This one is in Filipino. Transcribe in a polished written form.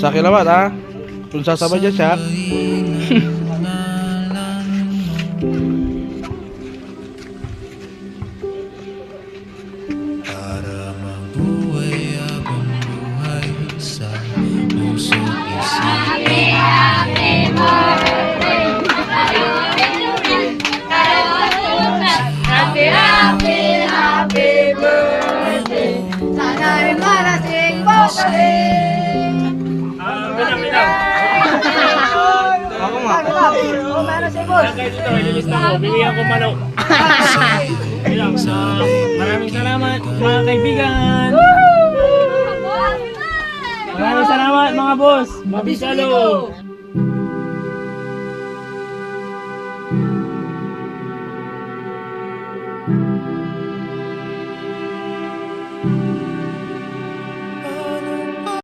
Sa kilawat ha. Kung sasabay dyan siya. Para mabuhay habang buhay sa pusong isip. Happy birthday. Sana'y marasing mo pa rin. Ako nga. Guys, ito, ililista ko. Bibigyan ko manok. Bilang, maraming salamat mga kaibigan. Maraming salamat mga boss. Mabisalo.